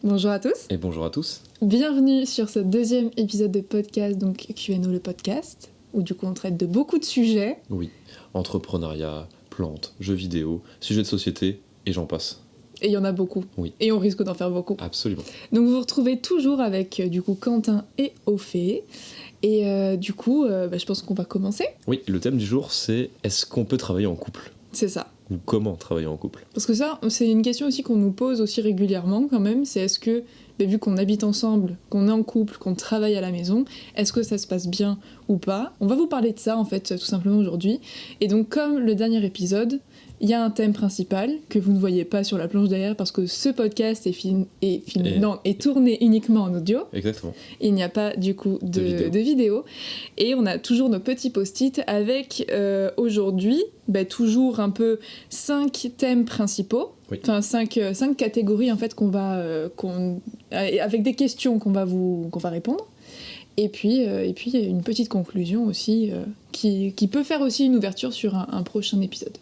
Bonjour à tous. Et bonjour à tous. Bienvenue sur ce deuxième épisode de podcast, donc Q&O le podcast, où du coup on traite de beaucoup de sujets. Oui, entrepreneuriat, plantes, jeux vidéo, sujets de société, et j'en passe. Et il y en a beaucoup. Oui. Et on risque d'en faire beaucoup. Absolument. Donc vous vous retrouvez toujours avec du coup Quentin et Ophée. Et je pense qu'on va commencer. Oui, le thème du jour c'est est-ce qu'on peut travailler en couple ? C'est ça. Ou comment travailler en couple ? Parce que ça, c'est une question aussi qu'on nous pose aussi régulièrement quand même, c'est est-ce que, vu qu'on habite ensemble, qu'on est en couple, qu'on travaille à la maison, est-ce que ça se passe bien ou pas ? On va vous parler de ça en fait tout simplement aujourd'hui. Et donc comme le dernier épisode, il y a un thème principal que vous ne voyez pas sur la planche derrière parce que ce podcast est tourné uniquement en audio. Exactement. Il n'y a pas du coup de vidéo. Et on a toujours nos petits post-it avec aujourd'hui toujours un peu 5 thèmes principaux. Oui. Enfin 5 catégories en fait avec des questions qu'on va répondre. Et puis il y a une petite conclusion aussi qui peut faire aussi une ouverture sur un prochain épisode.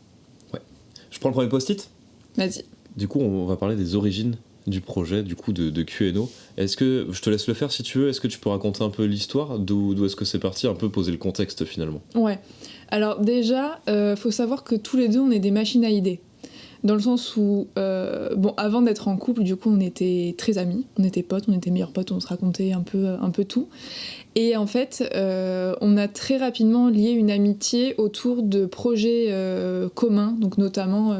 Je prends le premier post-it. Vas-y. Du coup, on va parler des origines du projet, du coup, de Q&O. Est-ce que, je te laisse le faire si tu veux, est-ce que tu peux raconter un peu l'histoire ? D'où est-ce que c'est parti ? Un peu poser le contexte finalement. Ouais. Alors déjà, faut savoir que tous les deux, on est des machines à idées. Dans le sens où, avant d'être en couple, du coup, on était très amis. On était potes, on était meilleurs potes, on se racontait un peu tout. Et en fait, on a très rapidement lié une amitié autour de projets communs, donc notamment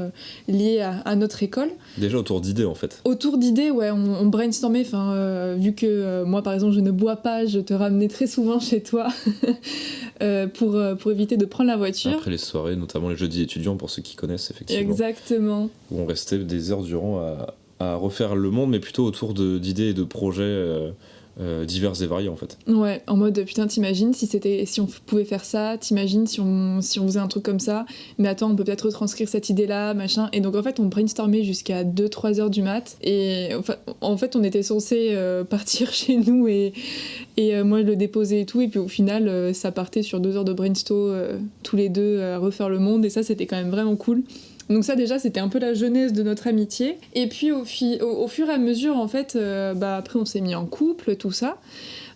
liés à notre école. Déjà autour d'idées en fait. Autour d'idées, ouais, on brainstormait, vu que moi par exemple je ne bois pas, je te ramenais très souvent chez toi pour éviter de prendre la voiture. Après les soirées, notamment les jeudis étudiants pour ceux qui connaissent effectivement. Exactement. Où on restait des heures durant à refaire le monde, mais plutôt autour d'idées et de projets divers et variés en fait. Ouais, en mode putain t'imagines si on pouvait faire ça, t'imagines si on faisait un truc comme ça, mais attends on peut peut-être retranscrire cette idée là, machin, et donc en fait on brainstormait jusqu'à 2-3 heures du mat, et en fait on était censé partir chez nous et moi je le déposais et tout, et puis au final ça partait sur 2 heures de brainstorm tous les deux à refaire le monde, et ça c'était quand même vraiment cool. Donc ça déjà c'était un peu la genèse de notre amitié, et puis au fur et à mesure en fait après on s'est mis en couple, tout ça,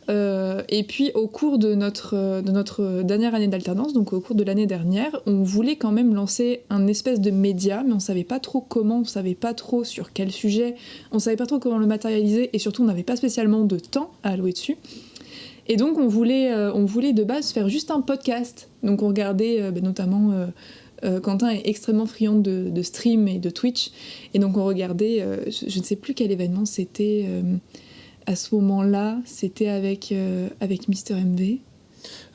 et puis au cours de notre dernière année d'alternance, donc au cours de l'année dernière, on voulait quand même lancer un espèce de média, mais on savait pas trop comment, on savait pas trop sur quel sujet, on savait pas trop comment le matérialiser, et surtout on n'avait pas spécialement de temps à allouer dessus. Et donc on voulait de base faire juste un podcast, donc on regardait notamment... Quentin est extrêmement friand de stream et de Twitch, et donc on regardait, je ne sais plus quel événement c'était à ce moment-là, c'était avec Mister MV.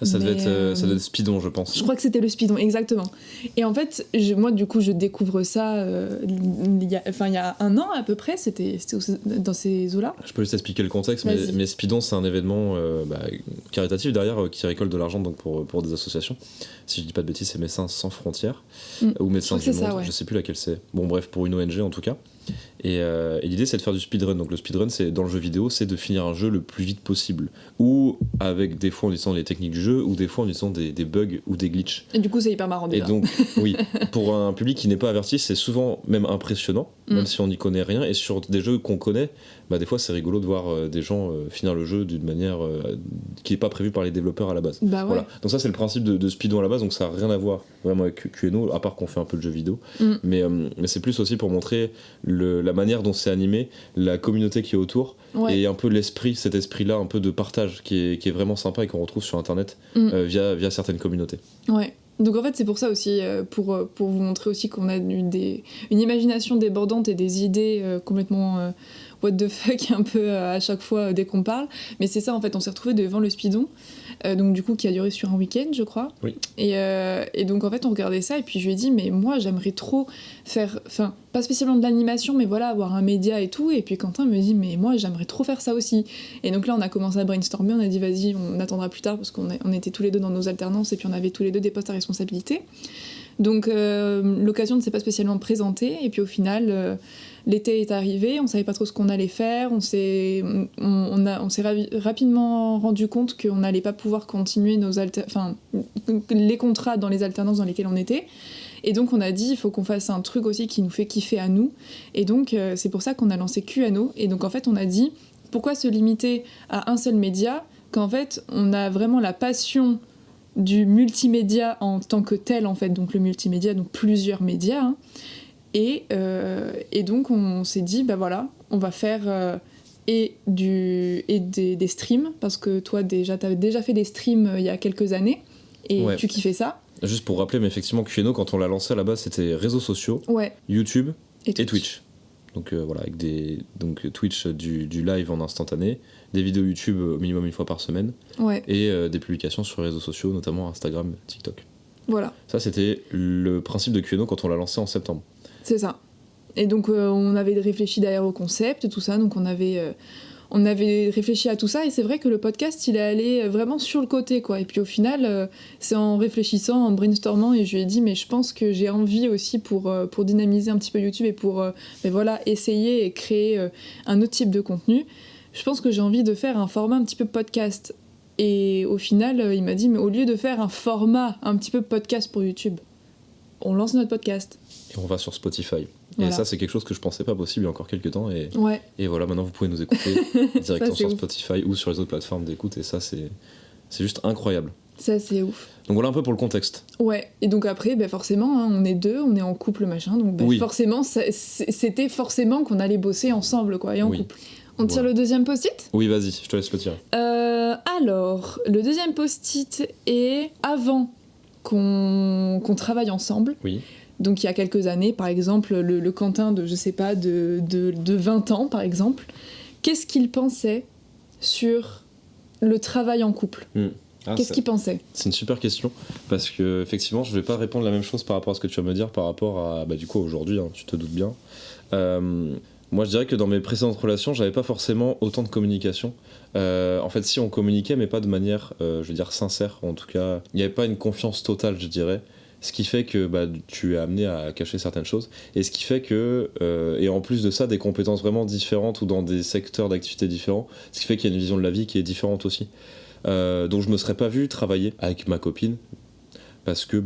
Ça devait être Speedon, je pense. Je crois que c'était le Speedon, exactement. Et en fait, moi du coup je découvre ça il y a 1 an à peu près, c'était dans ces eaux-là. Je peux juste expliquer le contexte, mais Speedon c'est un événement caritatif derrière qui récolte de l'argent donc pour des associations. Si je dis pas de bêtises, c'est Médecins Sans Frontières ou Médecins du Monde, ça, ouais. Je sais plus laquelle c'est. Bon bref, pour une ONG en tout cas. Et l'idée c'est de faire du speedrun. Donc le speedrun c'est dans le jeu vidéo, c'est de finir un jeu le plus vite possible, ou avec des fois en utilisant les techniques du jeu, ou des fois en utilisant des bugs ou des glitches. Et du coup c'est hyper marrant déjà. Et donc oui, pour un public qui n'est pas averti, c'est souvent même impressionnant, même si on n'y connaît rien. Et sur des jeux qu'on connaît, des fois c'est rigolo de voir des gens finir le jeu d'une manière qui n'est pas prévue par les développeurs à la base. Bah ouais. Voilà. Donc ça c'est le principe de Speedon à la base, donc ça n'a rien à voir vraiment avec Q&O, à part qu'on fait un peu de jeux vidéo. Mais c'est plus aussi pour montrer la manière dont c'est animé, la communauté qui est autour, ouais. Et un peu cet esprit-là un peu de partage qui est vraiment sympa et qu'on retrouve sur internet via certaines communautés. Ouais. Donc en fait c'est pour ça aussi, pour vous montrer aussi qu'on a une imagination débordante et des idées complètement what the fuck un peu à chaque fois dès qu'on parle. Mais c'est ça en fait, on s'est retrouvés devant le Speedon, donc du coup qui a duré sur un week-end je crois. Oui. Et donc en fait on regardait ça, et puis je lui ai dit mais moi j'aimerais trop faire, enfin pas spécialement de l'animation, mais voilà, avoir un média et tout. Et puis Quentin me dit mais moi j'aimerais trop faire ça aussi. Et donc là on a commencé à brainstormer, on a dit vas-y on attendra plus tard, parce qu'on était tous les deux dans nos alternances, et puis on avait tous les deux des postes à responsabilité. Donc l'occasion ne s'est pas spécialement présentée, et puis au final l'été est arrivé, on savait pas trop ce qu'on allait faire, on s'est rapidement rendu compte qu'on n'allait pas pouvoir continuer les contrats dans les alternances dans lesquelles on était, Et donc on a dit il faut qu'on fasse un truc aussi qui nous fait kiffer à nous. Et donc c'est pour ça qu'on a lancé Q&A. Et donc en fait on a dit pourquoi se limiter à un seul média quand en fait on a vraiment la passion du multimédia en tant que tel en fait, donc le multimédia, donc plusieurs médias. Hein. Et donc on s'est dit bah voilà, on va faire des streams, parce que toi t'avais déjà fait des streams il y a quelques années et tu kiffais ça. Juste pour rappeler, mais effectivement Q&A quand on l'a lancé à la base c'était réseaux sociaux, YouTube et Twitch. Donc voilà, avec Twitch du live en instantané, des vidéos YouTube au minimum une fois par semaine, et des publications sur les réseaux sociaux, notamment Instagram, TikTok. Voilà. Ça c'était le principe de Q&A quand on l'a lancé en septembre. C'est ça. Et donc on avait réfléchi d'ailleurs au concept et tout ça, donc on avait réfléchi à tout ça, et c'est vrai que le podcast il est allé vraiment sur le côté quoi. Et puis au final c'est en réfléchissant, en brainstormant, et je lui ai dit mais je pense que j'ai envie aussi pour dynamiser un petit peu YouTube et pour essayer et créer un autre type de contenu, je pense que j'ai envie de faire un format un petit peu podcast. Et au final il m'a dit mais au lieu de faire un format un petit peu podcast pour YouTube, on lance notre podcast. Et on va sur Spotify. Voilà. Et ça, c'est quelque chose que je pensais pas possible il y a encore quelques temps. Et voilà, maintenant vous pouvez nous écouter directement sur Spotify ou sur les autres plateformes d'écoute. Et ça, c'est juste incroyable. Ça, c'est ouf. Donc voilà un peu pour le contexte. Ouais, et donc après, forcément, hein, on est deux, on est en couple, machin. Donc forcément, c'était forcément qu'on allait bosser ensemble, quoi, et en couple. On tire le deuxième post-it ? Oui, vas-y, je te laisse le tirer. Alors, le deuxième post-it est avant qu'on travaille ensemble. Oui. Donc il y a quelques années, par exemple, le Quentin de 20 ans, par exemple, qu'est-ce qu'il pensait sur le travail en couple ? Qu'est-ce qu'il pensait ? C'est une super question, parce que effectivement, je vais pas répondre la même chose par rapport à ce que tu vas me dire par rapport à du coup aujourd'hui, hein, tu te doutes bien. Moi, je dirais que dans mes précédentes relations, j'avais pas forcément autant de communication. En fait, si on communiquait, mais pas de manière, je veux dire, sincère. En tout cas, il n'y avait pas une confiance totale, je dirais. Ce qui fait que tu es amené à cacher certaines choses. Et ce qui fait que, et en plus de ça, des compétences vraiment différentes ou dans des secteurs d'activité différents. Ce qui fait qu'il y a une vision de la vie qui est différente aussi. Donc je me serais pas vu travailler avec ma copine. Parce que,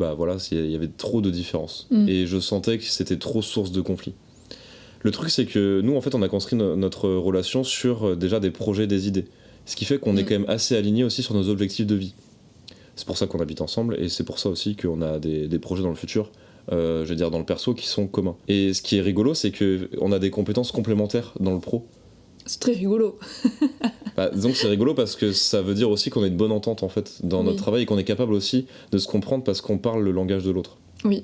il y avait trop de différences. Et je sentais que c'était trop source de conflit. Le truc, c'est que nous, en fait, on a construit notre relation sur déjà des projets, des idées. Ce qui fait qu'on est quand même assez alignés aussi sur nos objectifs de vie. C'est pour ça qu'on habite ensemble, et c'est pour ça aussi qu'on a des projets dans le futur, je veux dire dans le perso, qui sont communs. Et ce qui est rigolo, c'est qu'on a des compétences complémentaires dans le pro. C'est très rigolo. Disons que c'est rigolo parce que ça veut dire aussi qu'on a une bonne entente en fait dans notre travail, et qu'on est capable aussi de se comprendre parce qu'on parle le langage de l'autre. Oui.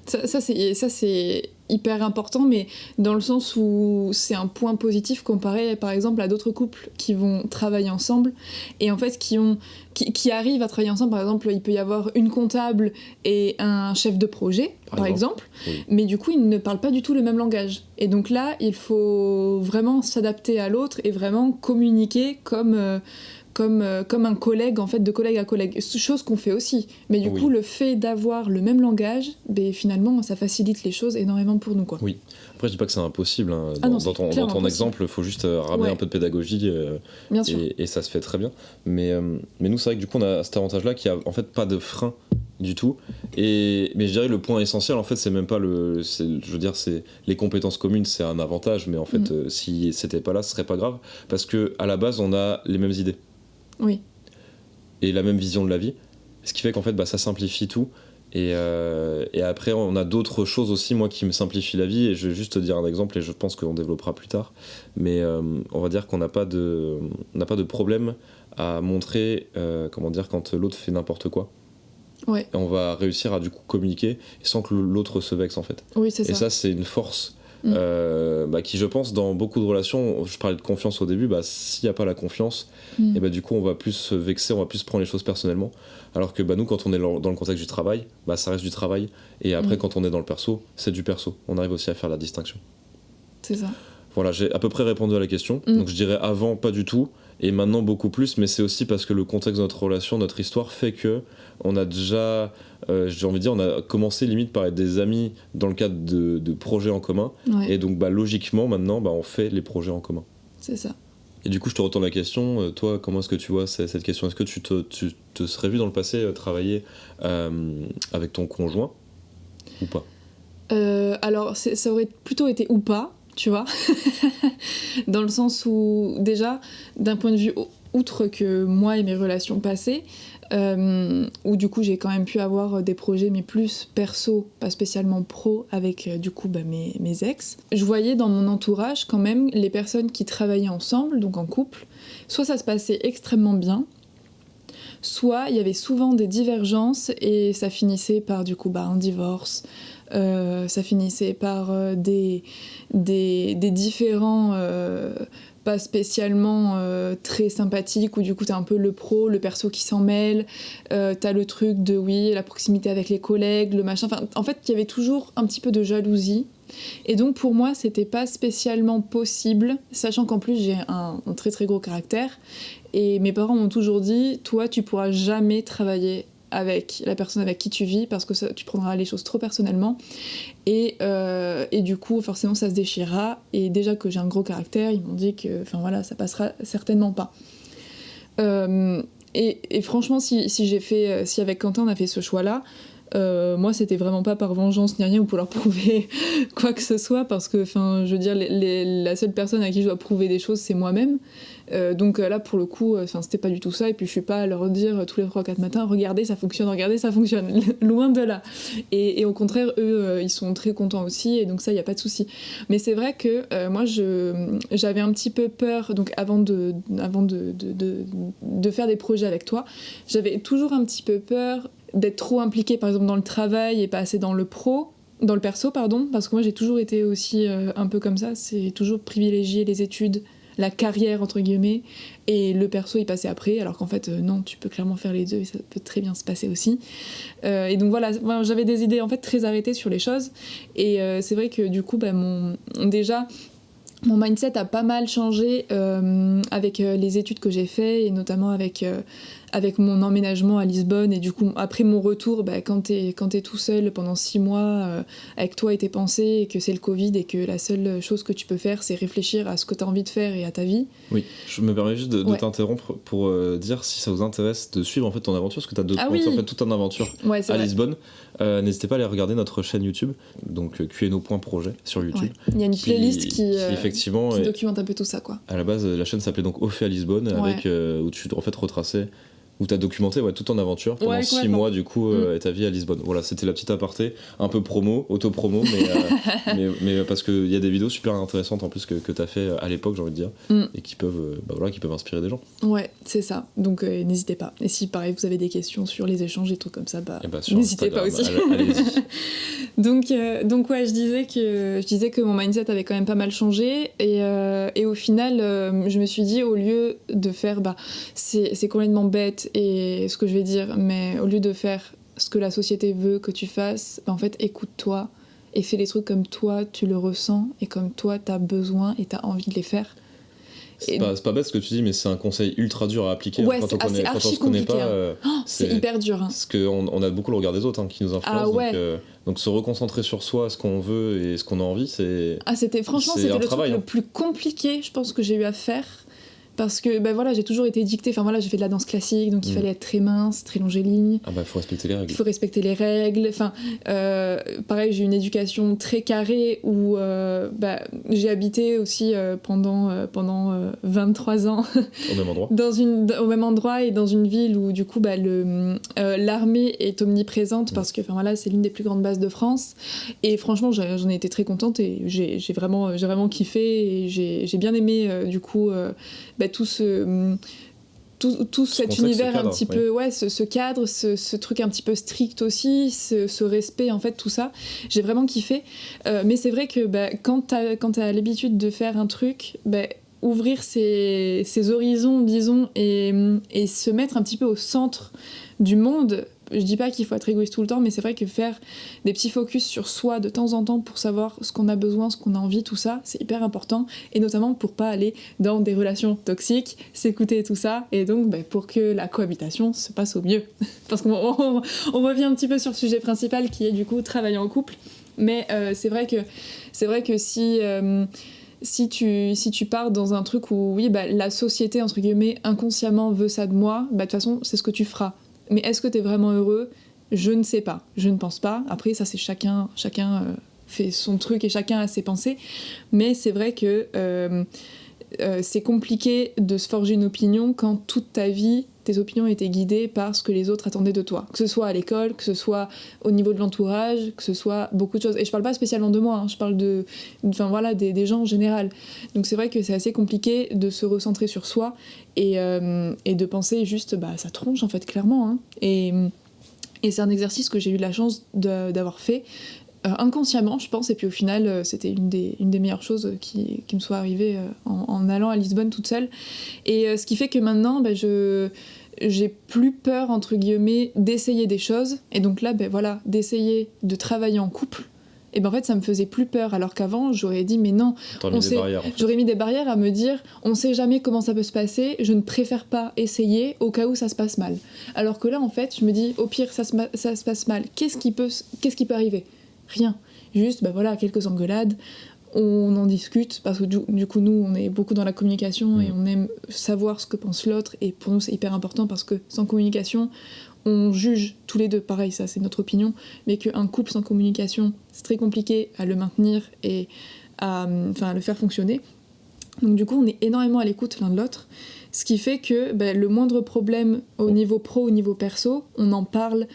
Ça c'est hyper important, mais dans le sens où c'est un point positif comparé par exemple à d'autres couples qui vont travailler ensemble et en fait qui arrivent à travailler ensemble. Par exemple, il peut y avoir une comptable et un chef de projet par exemple. Oui. Mais du coup ils ne parlent pas du tout le même langage, et donc là il faut vraiment s'adapter à l'autre et vraiment communiquer comme un collègue, en fait, de collègue à collègue, chose qu'on fait aussi, mais du coup le fait d'avoir le même langage, finalement ça facilite les choses énormément pour nous, quoi. Oui, après je dis pas que c'est impossible, hein. Dans ton exemple il faut juste ramener un peu de pédagogie, et ça se fait très bien, mais nous c'est vrai que du coup on a cet avantage là qui a en fait pas de frein du tout, mais je dirais le point essentiel en fait c'est même pas c'est les compétences communes, c'est un avantage, mais en fait si c'était pas là ce serait pas grave, parce que à la base on a les mêmes idées. Oui. Et la même vision de la vie, ce qui fait qu'en fait ça simplifie tout, et après on a d'autres choses aussi moi qui me simplifient la vie, et je vais juste te dire un exemple et je pense qu'on développera plus tard, mais on va dire qu'on n'a pas de problème à montrer quand l'autre fait n'importe quoi. Ouais. Et on va réussir à du coup communiquer sans que l'autre se vexe en fait. Oui, c'est ça. Et ça c'est une force qui je pense dans beaucoup de relations, je parlais de confiance au début, s'il n'y a pas la confiance, et du coup on va plus se vexer, on va plus prendre les choses personnellement, alors que nous quand on est dans le contexte du travail, ça reste du travail, et après quand on est dans le perso, c'est du perso, on arrive aussi à faire la distinction. C'est ça. Voilà, j'ai à peu près répondu à la question. Donc je dirais avant pas du tout, et maintenant beaucoup plus, mais c'est aussi parce que le contexte de notre relation, notre histoire fait que on a déjà, j'ai envie de dire, on a commencé limite par être des amis dans le cadre de projets en commun, et donc logiquement maintenant on fait les projets en commun. C'est ça. Et du coup je te retourne la question, toi comment est-ce que tu vois cette question ? Est-ce que tu te serais vu dans le passé travailler avec ton conjoint ? Ou pas? Alors, ça aurait plutôt été ou pas, tu vois. Dans le sens où, déjà, d'un point de vue, outre que moi et mes relations passées, où du coup j'ai quand même pu avoir des projets mais plus perso, pas spécialement pro, avec du coup mes ex, je voyais dans mon entourage quand même les personnes qui travaillaient ensemble, donc en couple, soit ça se passait extrêmement bien, soit il y avait souvent des divergences et ça finissait par du coup un divorce, ça finissait par des différents pas spécialement très sympathiques, où du coup t'as un peu le pro, le perso qui s'en mêle, t'as le truc de la proximité avec les collègues, le machin, enfin en fait il y avait toujours un petit peu de jalousie. Et donc pour moi c'était pas spécialement possible, sachant qu'en plus j'ai un très très gros caractère, et mes parents m'ont toujours dit toi tu pourras jamais travailler avec la personne avec qui tu vis parce que tu prendras les choses trop personnellement et du coup forcément ça se déchirera, et déjà que j'ai un gros caractère ils m'ont dit que ça passera certainement pas. Et franchement si avec Quentin on a fait ce choix là, moi c'était vraiment pas par vengeance ni rien ou pour leur prouver quoi que ce soit, parce que je veux dire la seule personne à qui je dois prouver des choses c'est moi-même, donc là pour le coup c'était pas du tout ça, et puis je suis pas à leur dire tous les 3-4 matins regardez ça fonctionne loin de là, et au contraire eux ils sont très contents aussi, et donc ça y a pas de souci. Mais c'est vrai que moi j'avais un petit peu peur, donc avant de faire des projets avec toi, j'avais toujours un petit peu peur d'être trop impliquée par exemple dans le travail et pas assez dans le perso, parce que moi j'ai toujours été aussi un peu comme ça, c'est toujours privilégier les études, la carrière entre guillemets, et le perso y passer après, alors qu'en fait non, tu peux clairement faire les deux et ça peut très bien se passer aussi, et donc voilà, j'avais des idées en fait très arrêtées sur les choses, et c'est vrai que du coup mon mindset a pas mal changé avec les études que j'ai fait, et notamment avec mon emménagement à Lisbonne, et du coup après mon retour, quand t'es tout seul pendant 6 mois avec toi et tes pensées, et que c'est le Covid et que la seule chose que tu peux faire c'est réfléchir à ce que t'as envie de faire et à ta vie. Oui, je me permets juste de t'interrompre pour dire si ça vous intéresse de suivre en fait ton aventure, parce que t'as documenté en fait toute ton aventure à Lisbonne. N'hésitez pas à aller regarder notre chaîne YouTube, donc QNO.projet sur YouTube. Il y a une playlist qui effectivement documente un peu tout ça quoi. À la base la chaîne s'appelait donc Au fait à Lisbonne, avec où tu en fait retraçais, où t'as documenté toute ton aventure pendant 6 mois du coup et ta vie à Lisbonne. Voilà, c'était la petite aparté, un peu auto-promo, mais parce qu'il y a des vidéos super intéressantes en plus que t'as fait à l'époque, j'ai envie de dire, et qui peuvent inspirer des gens. Ouais, c'est ça, donc n'hésitez pas. Et si pareil vous avez des questions sur les échanges et trucs comme ça, n'hésitez pas aussi. Allez-y. donc ouais, je disais que mon mindset avait quand même pas mal changé, et au final je me suis dit, au lieu de faire c'est complètement bête et ce que je vais dire, mais au lieu de faire ce que la société veut que tu fasses, en fait écoute-toi et fais les trucs comme toi tu le ressens et comme toi t'as besoin et t'as envie de les faire. C'est pas bête ce que tu dis, mais c'est un conseil ultra dur à appliquer quand on se connaît pas. C'est hyper dur. Parce qu'on a beaucoup le regard des autres qui nous influence. Donc se reconcentrer sur soi, ce qu'on veut et ce qu'on a envie, c'était le truc le plus compliqué, je pense, que j'ai eu à faire. Parce que j'ai toujours été dictée, j'ai fait de la danse classique, donc il fallait être très mince, très longiligne. Faut respecter les règles. Il faut respecter les règles. Pareil, j'ai une éducation très carrée où j'ai habité aussi pendant 23 ans au même endroit. Au même endroit, et dans une ville où du coup l'armée est omniprésente, parce que c'est l'une des plus grandes bases de France. Et franchement, j'en ai été très contente, et j'ai vraiment kiffé, et j'ai bien aimé du coup tout cet univers un petit peu, ce cadre, ce truc un petit peu strict aussi, ce respect, en fait, tout ça, j'ai vraiment kiffé. Mais c'est vrai que quand t'as l'habitude de faire un truc, ouvrir ses horizons, disons, et se mettre un petit peu au centre du monde. Je dis pas qu'il faut être égoïste tout le temps, mais c'est vrai que faire des petits focus sur soi de temps en temps pour savoir ce qu'on a besoin, ce qu'on a envie, tout ça, c'est hyper important, et notamment pour pas aller dans des relations toxiques, s'écouter tout ça, et donc pour que la cohabitation se passe au mieux. Parce qu'on revient un petit peu sur le sujet principal qui est du coup travailler en couple, mais c'est vrai que si tu pars dans un truc où la société entre guillemets inconsciemment veut ça de moi, de toute façon c'est ce que tu feras. Mais est-ce que t'es vraiment heureux ? Je ne sais pas, je ne pense pas. Après, ça, c'est chacun fait son truc et chacun a ses pensées. Mais c'est vrai que c'est compliqué de se forger une opinion quand toute ta vie, tes opinions étaient guidées par ce que les autres attendaient de toi. Que ce soit à l'école, que ce soit au niveau de l'entourage, que ce soit beaucoup de choses. Et je parle pas spécialement de moi, je parle des gens en général. Donc c'est vrai que c'est assez compliqué de se recentrer sur soi et de penser juste, ça tronche en fait, clairement. Et c'est un exercice que j'ai eu de la chance d'avoir fait. Inconsciemment, je pense, et puis au final, c'était une des meilleures choses qui me soit arrivée en allant à Lisbonne toute seule. Et ce qui fait que maintenant, j'ai plus peur, entre guillemets, d'essayer des choses. Et donc là, d'essayer de travailler en couple, et en fait, ça me faisait plus peur. Alors qu'avant, j'aurais dit, mais non, j'aurais mis des barrières à me dire, on sait jamais comment ça peut se passer, je ne préfère pas essayer au cas où ça se passe mal. Alors que là, en fait, je me dis, au pire, ça se passe mal. Qu'est-ce qui peut arriver ? Rien, juste quelques engueulades, on en discute parce que du coup nous on est beaucoup dans la communication et on aime savoir ce que pense l'autre, et pour nous c'est hyper important parce que sans communication on juge tous les deux, pareil, ça c'est notre opinion, mais qu'un couple sans communication c'est très compliqué à le maintenir et à le faire fonctionner. Donc du coup on est énormément à l'écoute l'un de l'autre, ce qui fait que le moindre problème au niveau pro, au niveau perso, on en parle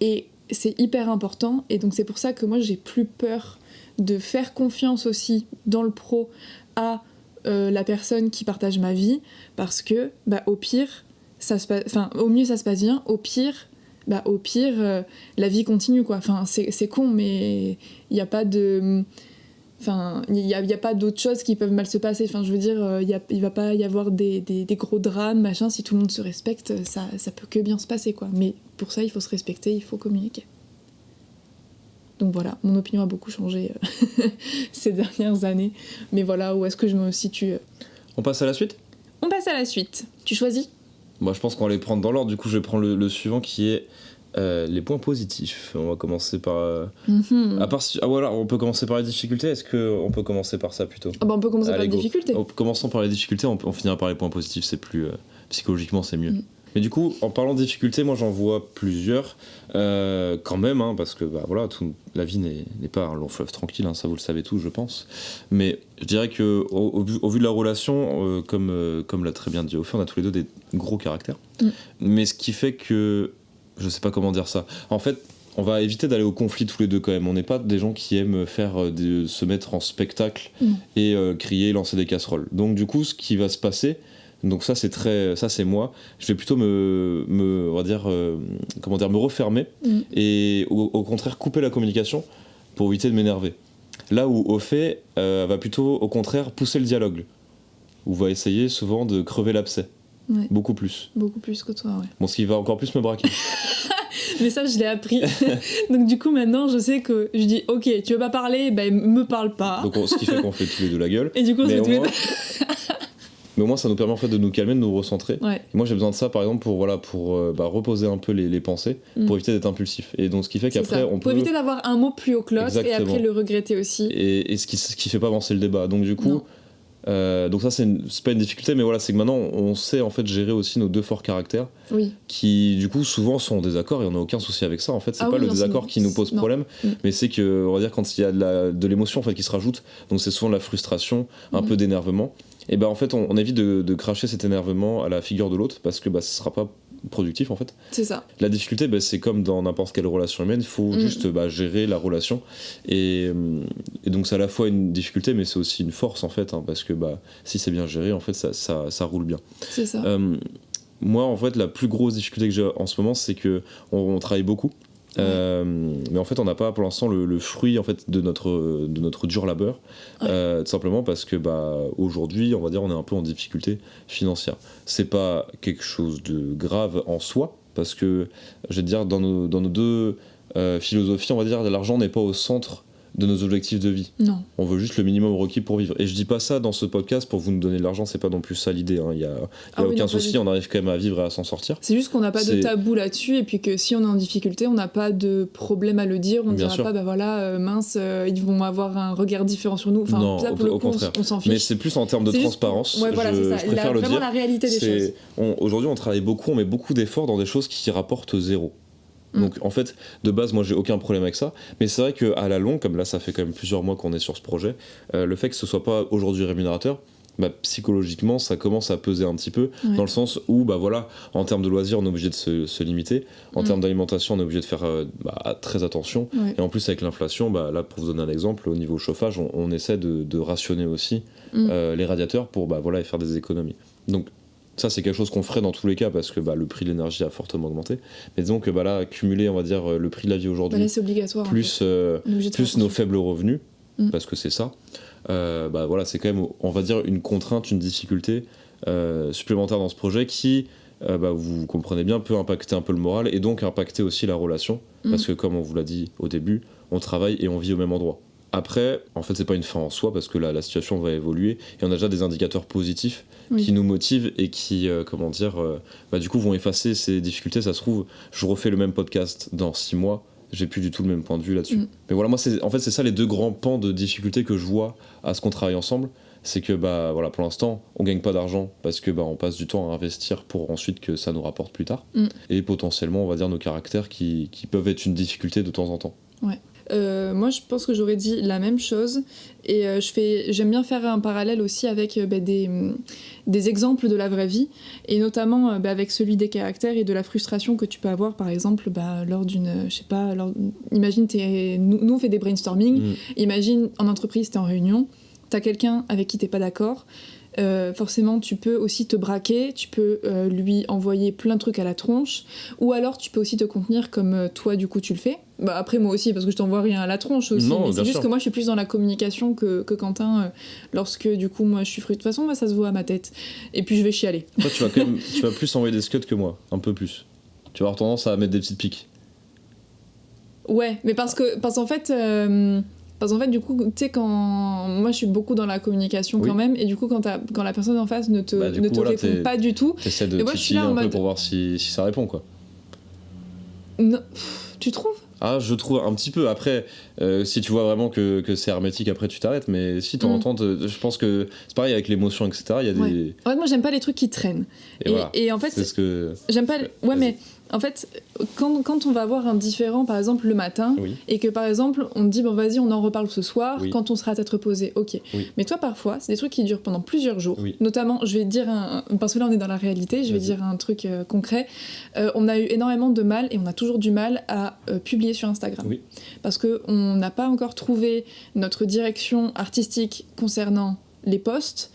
et c'est hyper important. Et donc c'est pour ça que moi j'ai plus peur de faire confiance aussi dans le pro à la personne qui partage ma vie, parce que au pire au mieux ça se passe bien, au pire la vie continue quoi. C'est con, mais il n'y a pas de il y a pas d'autres choses qui peuvent mal se passer. Je veux dire, il va pas y avoir des gros drames, machin. Si tout le monde se respecte, ça peut que bien se passer, quoi. Mais pour ça, il faut se respecter, il faut communiquer. Donc voilà, mon opinion a beaucoup changé ces dernières années. Mais voilà, où est-ce que je me situe. On passe à la suite ? On passe à la suite. Tu choisis ? Moi, je pense qu'on va les prendre dans l'ordre. Du coup, je vais prendre le suivant qui est... les points positifs. On va commencer par... on peut commencer par les difficultés. Est-ce qu'on peut commencer par ça plutôt ? On peut commencer par les difficultés. Commençons par les difficultés, on finira par les points positifs, c'est plus... psychologiquement, c'est mieux. Mais du coup, en parlant de difficultés, moi j'en vois plusieurs, quand même, parce que la vie n'est pas un long fleuve tranquille, ça vous le savez tous, je pense. Mais je dirais que au vu de la relation, comme l'a très bien dit Ophé, on a tous les deux des gros caractères. Mais ce qui fait que... Je sais pas comment dire ça. En fait, on va éviter d'aller au conflit tous les deux quand même. On n'est pas des gens qui aiment se mettre en spectacle et crier, lancer des casseroles. Donc du coup, ce qui va se passer, donc ça c'est moi. Je vais plutôt me refermer et au contraire couper la communication pour éviter de m'énerver. Là où Ophé va plutôt au contraire pousser le dialogue, ou va essayer souvent de crever l'abcès. Ouais. Beaucoup plus que toi, ouais. Bon, ce qui va encore plus me braquer. Mais ça, je l'ai appris. Donc du coup, maintenant, je sais que je dis, ok, tu veux pas parler, me parle pas. Donc ce qui fait qu'on fait tous les deux la gueule. Et du coup, on fait tous les deux. Mais au moins, ça nous permet en fait de nous calmer, de nous recentrer. Ouais. Et moi, j'ai besoin de ça, par exemple, pour reposer un peu les pensées, pour éviter d'être impulsif. Et donc, ce qui fait qu'après, on peut... Pour éviter d'avoir un mot plus haut que l'autre et après le regretter aussi. Et ce qui fait pas avancer le débat. Donc du coup... donc ça c'est pas une difficulté, mais voilà, c'est que maintenant on sait en fait gérer aussi nos deux forts caractères, qui du coup souvent sont en désaccord, et on n'a aucun souci avec ça en fait. C'est pas le désaccord qui nous pose problème, mais c'est que on va dire quand il y a de l'émotion en fait qui se rajoute, donc c'est souvent de la frustration, un peu d'énervement, et en fait on évite de cracher cet énervement à la figure de l'autre, parce que ce sera pas productif en fait. C'est ça. La difficulté, c'est comme dans n'importe quelle relation humaine, il faut juste gérer la relation, et donc c'est à la fois une difficulté, mais c'est aussi une force en fait, parce que si c'est bien géré en fait ça roule bien. C'est ça. Moi en fait la plus grosse difficulté que j'ai en ce moment, c'est que on travaille beaucoup, mais en fait on n'a pas pour l'instant le fruit en fait de notre dur labeur, tout simplement parce que aujourd'hui on va dire on est un peu en difficulté financière. C'est pas quelque chose de grave en soi, parce que je vais te dire dans nos deux philosophies, on va dire l'argent n'est pas au centre de nos objectifs de vie. Non. On veut juste le minimum requis pour vivre. Et je dis pas ça dans ce podcast pour vous nous donner de l'argent, c'est pas non plus ça l'idée. Il y a aucun souci, on arrive quand même à vivre et à s'en sortir. C'est juste qu'on n'a pas de tabou là-dessus, et puis que si on est en difficulté, on n'a pas de problème à le dire. On ne dira pas, mince, ils vont avoir un regard différent sur nous. Enfin, non, là, pour au contraire. On s'en fiche. Mais c'est plus en termes de transparence. Ouais, voilà, c'est ça. Je préfère le vraiment dire. La réalité des choses. Aujourd'hui, on travaille beaucoup, on met beaucoup d'efforts dans des choses qui rapportent zéro. Donc en fait, de base, moi j'ai aucun problème avec ça, mais c'est vrai qu'à la longue, comme là ça fait quand même plusieurs mois qu'on est sur ce projet, le fait que ce soit pas aujourd'hui rémunérateur, psychologiquement ça commence à peser un petit peu, dans le sens où voilà, en termes de loisirs on est obligé de se limiter, en termes d'alimentation on est obligé de faire très attention, et en plus avec l'inflation, là pour vous donner un exemple, au niveau chauffage on essaie de rationner aussi les radiateurs pour et faire des économies. Donc ça c'est quelque chose qu'on ferait dans tous les cas parce que le prix de l'énergie a fortement augmenté, mais disons que là cumuler on va dire le prix de la vie aujourd'hui là, c'est obligatoire, plus nos faibles revenus, parce que c'est ça, c'est quand même on va dire une contrainte, une difficulté supplémentaire dans ce projet qui vous comprenez bien peut impacter un peu le moral et donc impacter aussi la relation, parce que comme on vous l'a dit au début, on travaille et on vit au même endroit. Après, en fait, c'est pas une fin en soi parce que la situation va évoluer et on a déjà des indicateurs positifs qui nous motivent et qui, du coup, vont effacer ces difficultés. Ça se trouve, je refais le même podcast dans 6 mois, j'ai plus du tout le même point de vue là-dessus. Mais voilà, moi, c'est ça les deux grands pans de difficultés que je vois à ce qu'on travaille ensemble. C'est que, pour l'instant, on gagne pas d'argent parce que, on passe du temps à investir pour ensuite que ça nous rapporte plus tard. Et potentiellement, on va dire, nos caractères qui peuvent être une difficulté de temps en temps. Ouais. Moi je pense que j'aurais dit la même chose et j'aime bien faire un parallèle aussi avec des exemples de la vraie vie et notamment avec celui des caractères et de la frustration que tu peux avoir par exemple lors d'une, je sais pas, imagine nous on fait des brainstorming, imagine en entreprise t'es en réunion, t'as quelqu'un avec qui t'es pas d'accord, forcément tu peux aussi te braquer, tu peux lui envoyer plein de trucs à la tronche, ou alors tu peux aussi te contenir comme toi du coup tu le fais. Après moi aussi parce que je t'envoie rien à la tronche aussi, non, mais c'est juste sûr. que moi je suis plus dans la communication que Quentin lorsque du coup moi je suis frustrée. De toute façon ça se voit à ma tête et puis je vais chialer. Toi tu vas plus envoyer des scuds que moi, un peu plus. Tu vas avoir tendance à mettre des petites piques. Ouais, mais parce qu'en fait du coup, tu sais, quand moi je suis beaucoup dans la communication quand même, et du coup, quand la personne en face ne te répond pas du tout, t'essaies de titiller un peu pour voir si ça répond, quoi. Non, tu trouves ? Ah, je trouve un petit peu. Après, si tu vois vraiment que c'est hermétique, après tu t'arrêtes, mais si t'en entends, je pense que c'est pareil avec l'émotion, etc. Il y a des. En fait, moi j'aime pas les trucs qui traînent. Et en fait, c'est ce que. J'aime pas. Ouais, mais. En fait, quand on va avoir un différend, par exemple, le matin, et que, par exemple, on te dit, bon, vas-y, on en reparle ce soir, quand on sera à tête reposée, ok. Mais toi, parfois, c'est des trucs qui durent pendant plusieurs jours. Notamment, je vais te dire, parce que là, on est dans la réalité, je vais dire un truc concret. On a eu énormément de mal, et on a toujours du mal à publier sur Instagram. Parce qu'on n'a pas encore trouvé notre direction artistique concernant les posts.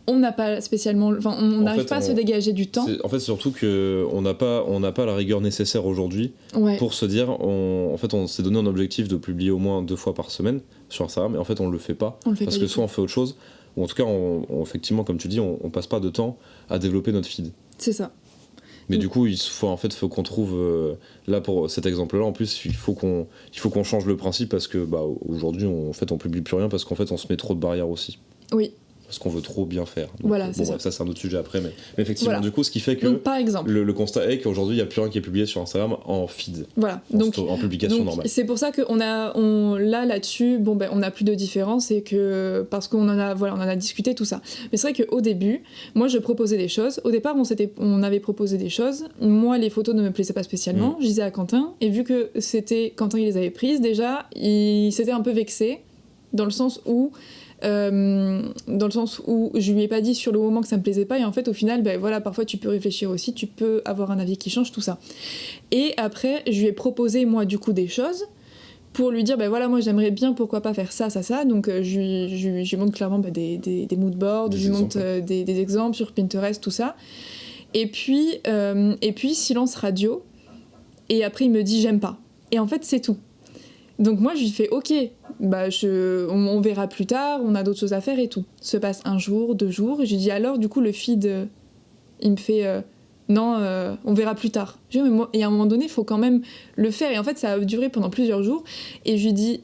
On n'a pas spécialement, on n'arrive pas à se dégager du temps. En fait, surtout qu'on n'a pas la rigueur nécessaire aujourd'hui pour se dire, en fait, on s'est donné un objectif de publier au moins 2 fois par semaine sur Instagram, et en fait, on le fait pas parce que soit on fait autre chose, ou en tout cas, effectivement, comme tu dis, on passe pas de temps à développer notre feed. C'est ça. Mais du coup, il faut qu'on trouve là pour cet exemple-là. En plus, il faut qu'on change le principe parce que aujourd'hui, on publie plus rien parce qu'en fait, on se met trop de barrières aussi. Oui. Parce qu'on veut trop bien faire. Donc, voilà, c'est ça c'est un autre sujet après, mais effectivement, du coup, ce qui fait que donc, par exemple, le constat est qu'aujourd'hui, il n'y a plus rien qui est publié sur Instagram en feed. Voilà, en publication normale. C'est pour ça qu'on là-dessus, on n'a plus de différence, et que parce qu'on en a discuté tout ça. Mais c'est vrai qu'au début, moi, je proposais des choses. Au départ, on avait proposé des choses. Moi, les photos ne me plaisaient pas spécialement. Je disais à Quentin, et vu que c'était Quentin qui les avait prises, déjà, il s'était un peu vexé, dans le sens où je lui ai pas dit sur le moment que ça me plaisait pas, et en fait au final parfois tu peux réfléchir aussi, tu peux avoir un avis qui change, tout ça. Et après je lui ai proposé moi du coup des choses pour lui dire moi j'aimerais bien, pourquoi pas faire ça, donc je lui montre clairement des moodboards, je lui montre des exemples sur Pinterest, tout ça, et puis silence radio, et après il me dit j'aime pas, et en fait c'est tout. Donc moi je lui fais ok, on verra plus tard, on a d'autres choses à faire et tout. Se passe 1 jour, 2 jours, et je lui dis alors du coup le feed, il me fait non, on verra plus tard. Et à un moment donné il faut quand même le faire, et en fait ça a duré pendant plusieurs jours, et je lui dis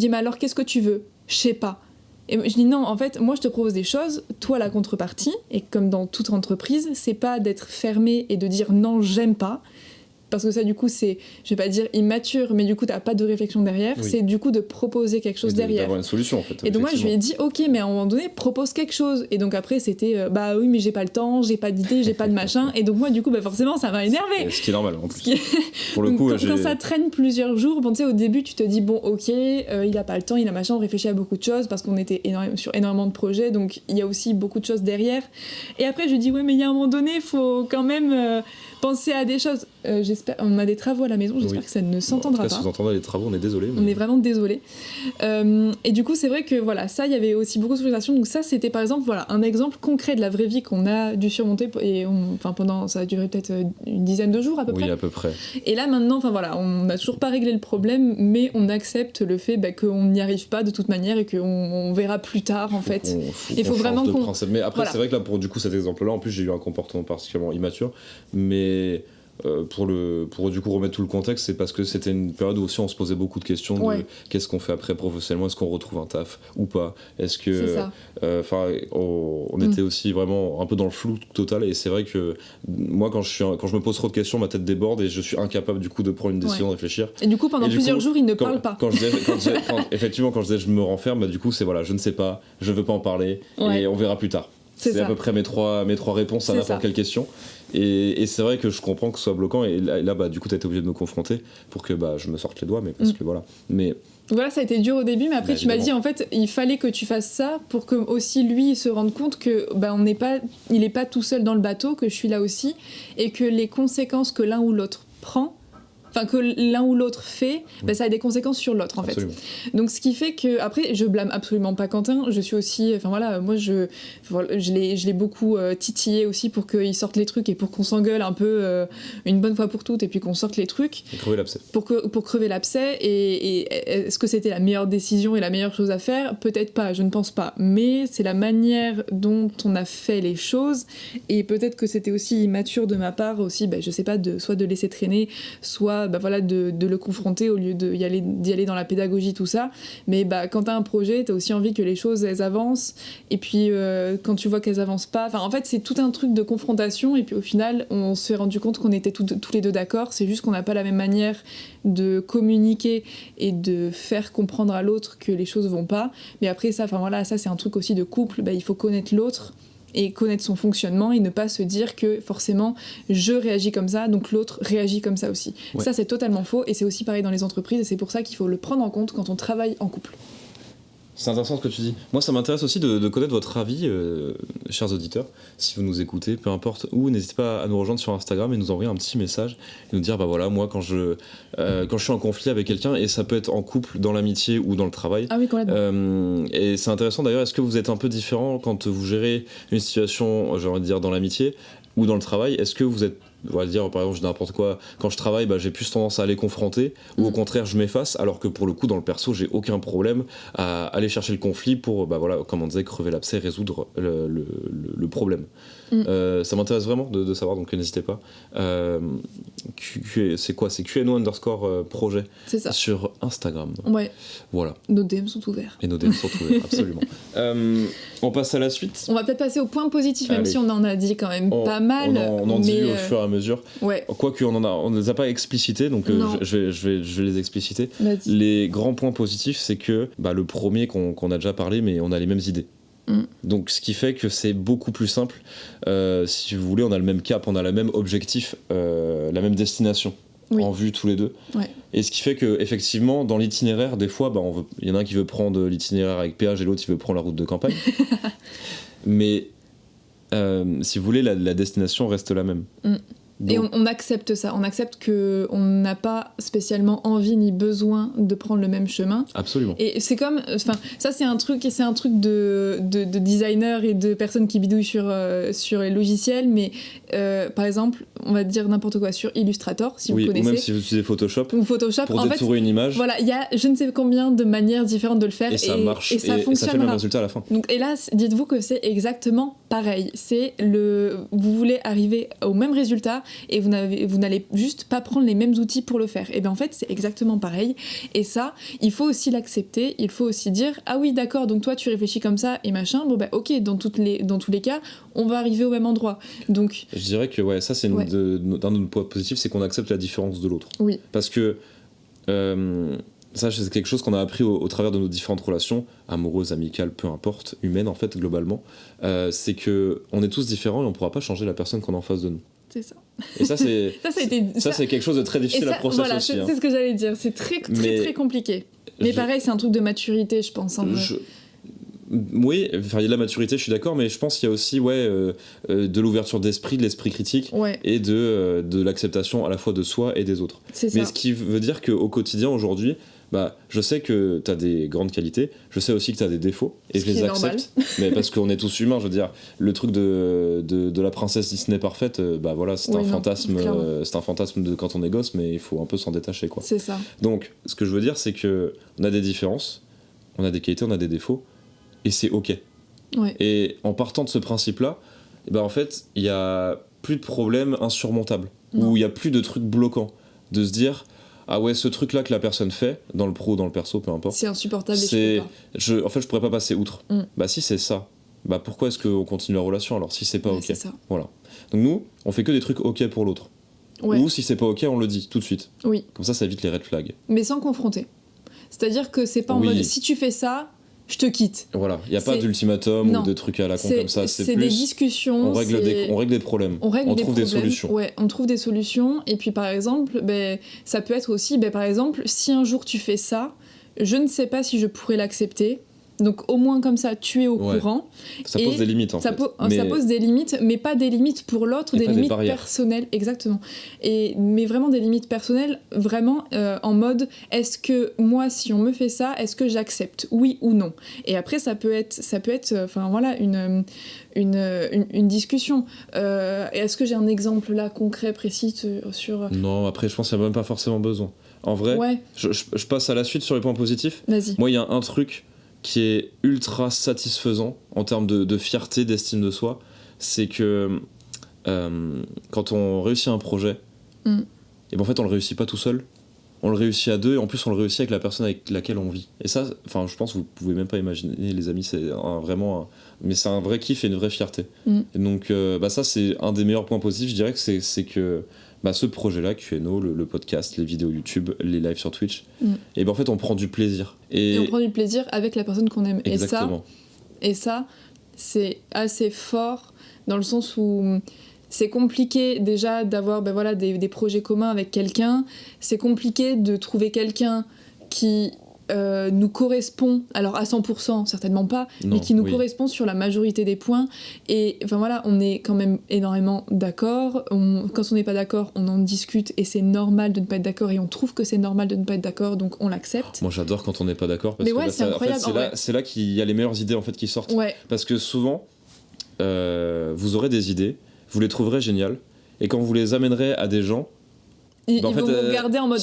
mais alors qu'est-ce que tu veux ? Je sais pas. Et je dis non, en fait moi je te propose des choses, toi la contrepartie, et comme dans toute entreprise, c'est pas d'être fermé et de dire non j'aime pas. parce que ça du coup c'est, je vais pas dire immature, mais du coup t'as pas de réflexion derrière, c'est du coup de proposer quelque chose derrière. D'avoir une solution en fait. Et donc moi je lui ai dit ok, mais à un moment donné propose quelque chose. Et donc après c'était bah oui mais j'ai pas le temps, j'ai pas d'idée, j'ai pas de machin. Et donc moi du coup bah forcément ça m'a énervé. Ce qui est normal en plus. Pour le coup, quand ça traîne plusieurs jours, bon tu sais au début tu te dis bon ok, il a pas le temps, il a machin, on réfléchit à beaucoup de choses parce qu'on était sur énormément de projets, donc il y a aussi beaucoup de choses derrière. Et après je lui dis ouais mais il y a un moment donné faut quand même penser à des choses. J'espère, on a des travaux à la maison, j'espère que ça ne s'entendra pas. Si vous entendez les travaux, on est désolé. On est vraiment désolé. Et du coup c'est vrai que voilà, ça il y avait aussi beaucoup de frustration. Donc ça c'était par exemple voilà un exemple concret de la vraie vie qu'on a dû surmonter et pendant ça a duré peut-être une dizaine de jours à peu près. Oui à peu près. Et là maintenant enfin voilà, on n'a toujours pas réglé le problème, mais on accepte le fait qu'on n'y arrive pas de toute manière et qu'on verra plus tard en fait. Il faut vraiment qu'on... Mais après c'est vrai que là pour du coup cet exemple là en plus j'ai eu un comportement particulièrement immature, mais pour du coup remettre tout le contexte, c'est parce que c'était une période où aussi on se posait beaucoup de questions de qu'est-ce qu'on fait après professionnellement, est-ce qu'on retrouve un taf ou pas, est-ce que on était aussi vraiment un peu dans le flou total. Et c'est vrai que moi quand je me pose trop de questions, ma tête déborde et je suis incapable du coup de prendre une décision, de réfléchir. Et du coup pendant plusieurs jours il ne parle pas. Effectivement quand je disais je me renferme, bah, du coup c'est voilà, je ne sais pas, je veux pas en parler et on verra plus tard. C'est à peu près mes trois réponses à n'importe quelle question. Et c'est vrai que je comprends que ce soit bloquant. Et là bah, du coup, t'as été obligé de me confronter pour que bah, je me sorte les doigts. Mais parce que voilà. Mais voilà, ça a été dur au début. Mais après, tu m'as dit en fait, il fallait que tu fasses ça pour que aussi lui il se rende compte que bah, il est pas tout seul dans le bateau, que je suis là aussi. Et que les conséquences que l'un ou l'autre prend, enfin que l'un ou l'autre fait, bah, ça a des conséquences sur l'autre en fait. Donc ce qui fait que, après je blâme absolument pas Quentin, je suis aussi, enfin voilà, moi je l'ai beaucoup titillé aussi pour qu'il sorte les trucs et pour qu'on s'engueule un peu une bonne fois pour toutes et puis qu'on sorte les trucs. Et crever l'abcès. Pour crever l'abcès. Et est-ce que c'était la meilleure décision et la meilleure chose à faire ? Peut-être pas, je ne pense pas. Mais c'est la manière dont on a fait les choses et peut-être que c'était aussi immature de ma part aussi, bah, je sais pas, soit de laisser traîner, soit bah voilà, de le confronter au lieu d'y aller dans la pédagogie, tout ça. Mais bah, quand t'as un projet, t'as aussi envie que les choses elles avancent. Et puis quand tu vois qu'elles avancent pas, en fait c'est tout un truc de confrontation. Et puis au final, on s'est rendu compte qu'on était tous les deux d'accord. C'est juste qu'on n'a pas la même manière de communiquer et de faire comprendre à l'autre que les choses vont pas. Mais après ça, voilà, ça c'est un truc aussi de couple. Bah, il faut connaître l'autre et connaître son fonctionnement et ne pas se dire que forcément je réagis comme ça donc l'autre réagit comme ça aussi. Ça c'est totalement faux et c'est aussi pareil dans les entreprises et c'est pour ça qu'il faut le prendre en compte quand on travaille en couple. C'est intéressant ce que tu dis. Moi, ça m'intéresse aussi de connaître votre avis, chers auditeurs. Si vous nous écoutez, peu importe où, n'hésitez pas à nous rejoindre sur Instagram et nous envoyer un petit message et nous dire, bah voilà, moi, quand je suis en conflit avec quelqu'un, et ça peut être en couple, dans l'amitié ou dans le travail. Ah oui, complètement. Et c'est intéressant d'ailleurs, est-ce que vous êtes un peu différent quand vous gérez une situation, j'ai envie de dire, dans l'amitié ou dans le travail ? Est-ce que vous êtes, on va dire par exemple, je dis n'importe quoi, quand je travaille, bah, j'ai plus tendance à aller confronter ou au contraire je m'efface, alors que pour le coup dans le perso j'ai aucun problème à aller chercher le conflit pour, bah voilà, comme on disait, crever l'abcès, résoudre le problème. Ça m'intéresse vraiment de savoir, donc n'hésitez pas. C'est quoi ? C'est QNO_projet sur Instagram. Ouais. Voilà. Nos DM sont ouverts. Et nos DM sont ouverts, absolument. On passe à la suite. On va peut-être passer au point positif, même si on en a dit quand même pas mal. On en dit au fur et à mesure. Ouais. Quoique on ne les a pas explicités, donc je vais les expliciter. Vas-y. Les grands points positifs, c'est que bah, le premier qu'on a déjà parlé, mais on a les mêmes idées. Donc ce qui fait que c'est beaucoup plus simple. Si vous voulez, on a le même cap, on a le même objectif, la même destination en vue tous les deux. Ouais. Et ce qui fait que effectivement dans l'itinéraire, des fois, bah, il y en a un qui veut prendre l'itinéraire avec péage et l'autre il veut prendre la route de campagne. Mais si vous voulez, la destination reste la même. Donc, et on accepte ça, on accepte qu'on n'a pas spécialement envie ni besoin de prendre le même chemin. Absolument. Et c'est comme, ça c'est un truc de designers et de personnes qui bidouillent sur les logiciels, mais par exemple, on va dire n'importe quoi sur Illustrator, si vous connaissez. Ou même si vous utilisez Photoshop. Ou Photoshop. Pour détourer une image. Voilà, il y a je ne sais combien de manières différentes de le faire. Et ça marche, et ça fonctionnera. fait le même résultat à la fin. Donc, et là, dites-vous que c'est exactement pareil. Vous voulez arriver au même résultat et vous n'allez juste pas prendre les mêmes outils pour le faire. Et bien en fait, c'est exactement pareil. Et ça, il faut aussi l'accepter. Il faut aussi dire, ah oui, d'accord, donc toi tu réfléchis comme ça et machin. Bon bah ok, dans tous les cas, on va arriver au même endroit. Donc, je dirais que ça c'est d'un de nos points positifs, c'est qu'on accepte la différence de l'autre. Oui. Parce que ça, c'est quelque chose qu'on a appris au travers de nos différentes relations, amoureuses, amicales, peu importe, humaines en fait, globalement. C'est qu'on est tous différents et on ne pourra pas changer la personne qu'on a en face de nous. C'est ça. Et ça, c'est quelque chose de très difficile à processer voilà, aussi. C'est ce que j'allais dire. C'est très compliqué. Mais pareil, c'est un truc de maturité, je pense. Oui, il y a de la maturité, je suis d'accord, mais je pense qu'il y a aussi de l'ouverture d'esprit, de l'esprit critique et de l'acceptation à la fois de soi et des autres. Mais ce qui veut dire qu'au quotidien, aujourd'hui, je sais que tu as des grandes qualités, je sais aussi que tu as des défauts, et je les accepte. Mais parce qu'on est tous humains, je veux dire, le truc de la princesse Disney parfaite, c'est un fantasme de quand on est gosse, mais il faut un peu s'en détacher, quoi. C'est ça. Donc, ce que je veux dire, c'est qu'on a des différences, on a des qualités, on a des défauts, et c'est ok. Ouais. Et en partant de ce principe-là, en fait, il n'y a plus de problèmes insurmontables, où il n'y a plus de trucs bloquants, de se dire... Ah ouais, ce truc-là que la personne fait, dans le pro ou dans le perso, peu importe. C'est insupportable et je pourrais pas passer outre. Si c'est ça, pourquoi est-ce qu'on continue la relation alors si c'est pas ok? C'est ça. Voilà. Donc nous, on fait que des trucs ok pour l'autre. Ouais. Ou si c'est pas ok, on le dit tout de suite. Oui. Comme ça évite les red flags. Mais sans confronter. C'est-à-dire que c'est pas en mode si tu fais ça, je te quitte. Voilà, il n'y a pas d'ultimatum ou de trucs à la con comme ça. C'est plus des discussions. On règle des problèmes. On trouve des solutions. Ouais, on trouve des solutions. Et puis par exemple, ça peut être aussi, par exemple, si un jour tu fais ça, je ne sais pas si je pourrais l'accepter. Donc au moins comme ça, tu es au courant. Ça pose des limites en fait. Ça pose des limites, mais pas des limites pour l'autre, des limites personnelles, exactement. Mais vraiment des limites personnelles, vraiment en mode, est-ce que moi, si on me fait ça, est-ce que j'accepte, oui ou non? Et après, ça peut être, une discussion. Est-ce que j'ai un exemple là concret, précis sur... Non, après, je pense qu'il n'y a même pas forcément besoin. En vrai, je passe à la suite sur les points positifs. Vas-y. Moi, il y a un truc qui est ultra satisfaisant en termes de fierté, d'estime de soi, c'est que quand on réussit un projet, et en fait on le réussit pas tout seul, on le réussit à deux et en plus on le réussit avec la personne avec laquelle on vit. Et ça, je pense que vous pouvez même pas imaginer, les amis, c'est mais c'est un vrai kiff et une vraie fierté. Et donc ça c'est un des meilleurs points positifs, je dirais que c'est que ce projet-là, QNO, le podcast, les vidéos YouTube, les lives sur Twitch, et en fait on prend du plaisir. Et on prend du plaisir avec la personne qu'on aime. Exactement. Et ça, c'est assez fort dans le sens où c'est compliqué déjà d'avoir des projets communs avec quelqu'un. C'est compliqué de trouver quelqu'un qui nous correspond, alors à 100% certainement pas, mais qui nous correspond sur la majorité des points. Et on est quand même énormément d'accord. Quand on n'est pas d'accord, on en discute et c'est normal de ne pas être d'accord et on trouve que c'est normal de ne pas être d'accord, donc on l'accepte. Moi j'adore quand on n'est pas d'accord parce que c'est incroyable, c'est là qu'il y a les meilleures idées en fait qui sortent. Parce que souvent vous aurez des idées, vous les trouverez géniales et quand vous les amènerez à des gens, ils vont vous regarder en mode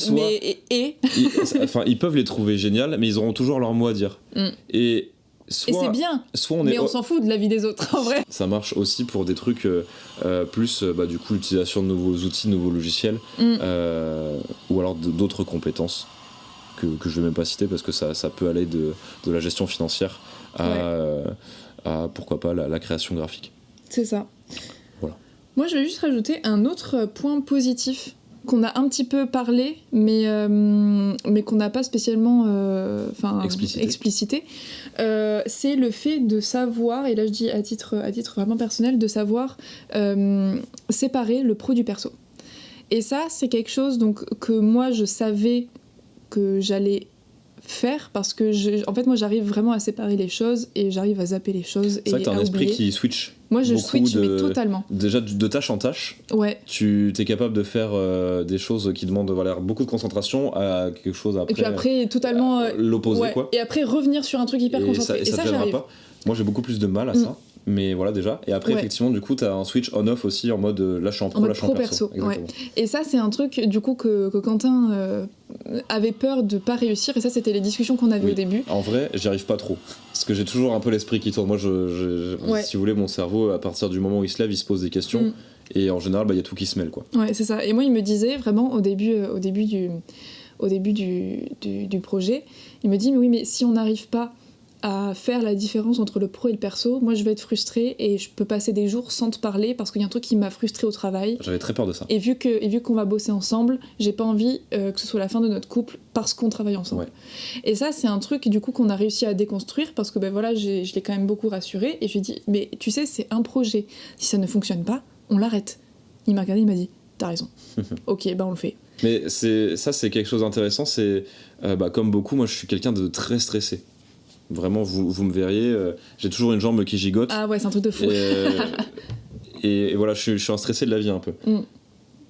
ils peuvent les trouver géniales, mais ils auront toujours leur mot à dire. Et c'est bien, mais on s'en fout de la vie des autres en vrai. Ça marche aussi pour des trucs plus du coup l'utilisation de nouveaux outils, de nouveaux logiciels, ou alors d'autres compétences que je vais même pas citer parce que ça peut aller de la gestion financière à pourquoi pas la création graphique. C'est ça. Voilà. Moi je vais juste rajouter un autre point positif qu'on a un petit peu parlé, mais qu'on n'a pas spécialement explicité. C'est le fait de savoir, et là je dis à titre vraiment personnel, de savoir séparer le pro du perso. Et ça, c'est quelque chose donc, que moi je savais que j'allais faire parce que moi j'arrive vraiment à séparer les choses et j'arrive à zapper les choses. C'est vrai que t'as un esprit qui switch. Moi je switch mais totalement. Déjà de tâche en tâche, tu es capable de faire des choses qui demandent beaucoup de concentration à quelque chose après. Et puis après totalement l'opposé quoi. Et après revenir sur un truc hyper concentré. Et ça j'arrive pas. Moi j'ai beaucoup plus de mal à ça Mais voilà déjà. Et après effectivement du coup t'as un switch on-off aussi en mode là je suis en pro, là je suis en perso. Ouais. Et ça c'est un truc du coup que Quentin avait peur de pas réussir, et ça c'était les discussions qu'on avait au début. En vrai j'y arrive pas trop, parce que j'ai toujours un peu l'esprit qui tourne. Moi si vous voulez, mon cerveau à partir du moment où il se lève il se pose des questions et en général il y a tout qui se mêle quoi. Ouais c'est ça. Et moi il me disait vraiment au début du projet, il me dit mais oui mais si on n'arrive pas à faire la différence entre le pro et le perso, moi je vais être frustrée et je peux passer des jours sans te parler parce qu'il y a un truc qui m'a frustrée au travail. J'avais très peur de ça. Et vu qu'on va bosser ensemble, j'ai pas envie que ce soit la fin de notre couple parce qu'on travaille ensemble. Et ça c'est un truc du coup qu'on a réussi à déconstruire, parce que ben voilà, je l'ai quand même beaucoup rassuré et je lui ai dit mais tu sais c'est un projet, si ça ne fonctionne pas, on l'arrête. Il m'a regardé, il m'a dit t'as raison. Ok, ben on le fait. Mais c'est quelque chose d'intéressant, c'est comme beaucoup, moi je suis quelqu'un de très stressé. Vraiment, vous me verriez, j'ai toujours une jambe qui gigote. Ah ouais, c'est un truc de fou. Et voilà, je suis un stressé de la vie un peu.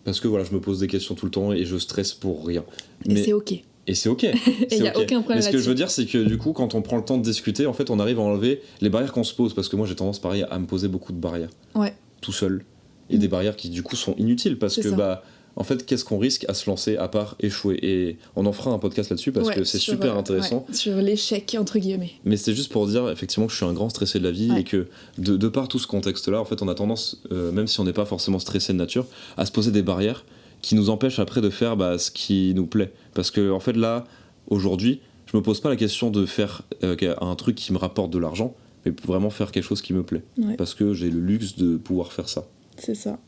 Parce que voilà, je me pose des questions tout le temps et je stresse pour rien. Mais c'est ok. Et c'est ok. Et il n'y a aucun problème. Mais ce que je veux dire, c'est que du coup, quand on prend le temps de discuter, en fait, on arrive à enlever les barrières qu'on se pose. Parce que moi, j'ai tendance, pareil, à me poser beaucoup de barrières. Ouais. Tout seul. Et des barrières qui, du coup, sont inutiles. Parce que, en fait, qu'est-ce qu'on risque à se lancer à part échouer? Et on en fera un podcast là-dessus parce que c'est super intéressant. Sur l'échec, entre guillemets. Mais c'est juste pour dire, effectivement, que je suis un grand stressé de la vie et que, de par tout ce contexte-là, en fait, on a tendance, même si on n'est pas forcément stressé de nature, à se poser des barrières qui nous empêchent après de faire ce qui nous plaît. Parce que, en fait, là, aujourd'hui, je me pose pas la question de faire un truc qui me rapporte de l'argent, mais vraiment faire quelque chose qui me plaît. Parce que j'ai le luxe de pouvoir faire ça. C'est ça.